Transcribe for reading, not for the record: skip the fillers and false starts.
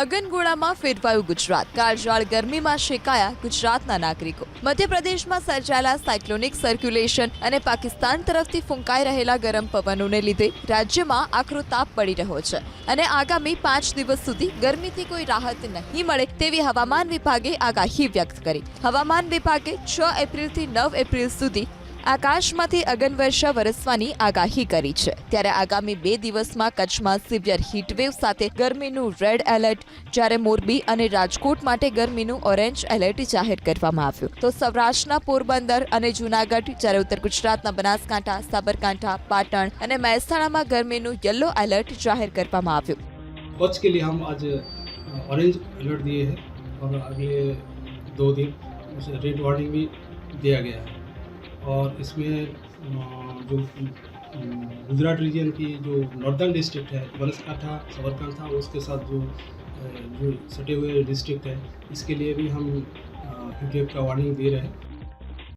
અગનગોળામાં ફેરવાયું ગુજરાત. કાળઝાળ ગરમીમાં શેકાયા ગુજરાતના નાગરિકો. મધ્યપ્રદેશમાં સર્જાયેલા સાયક્લોનિક સર્ક્યુલેશન અને પાકિસ્તાન તરફથી ફૂંકાઈ રહેલા ગરમ પવનોને લીધે રાજ્યમાં આકરો તાપ પડી રહ્યો છે અને આગામી 5 દિવસ સુધી ગરમીથી કોઈ રાહત નહીં મળે તેવી હવામાન વિભાગે આગાહી વ્યક્ત કરી. હવામાન વિભાગે 6 એપ્રિલથી 9 એપ્રિલ સુધી આકાશમાંથી અગનવર્ષા વરસવાની આગાહી કરી છે. ત્યારે આગામી 2 દિવસમાં કચ્છમાં સિવિયર હીટવેવ સાથે ગરમીનું રેડ એલર્ટ, જ્યારે મોરબી અને રાજકોટ માટે ગરમીનું ઓરેન્જ એલર્ટ જાહેર કરવામાં આવ્યું. તો સૌરાષ્ટ્રના પોરબંદર અને જૂનાગઢ, જ્યારે ઉત્તર ગુજરાતના બનાસકાંઠા, સાબરકાંઠા, પાટણ અને મહેસાણામાં ગરમીનું યલો એલર્ટ જાહેર કરવામાં આવ્યું. कच्छ के लिए हम आज ऑरेंज अलर्ट दिए हैं और अगले 2 दिन उसे रेड वार्निंग भी दिया गया है और इसमें जो गुजरात रीजन की जो नॉर्दर्न डिस्ट्रिक्ट है बनासकांठा, साबरकांठा, उसके साथ जो सटे हुए डिस्ट्रिक्ट है, इसके लिए भी हम हीट वेव का वार्निंग दे रहे हैं.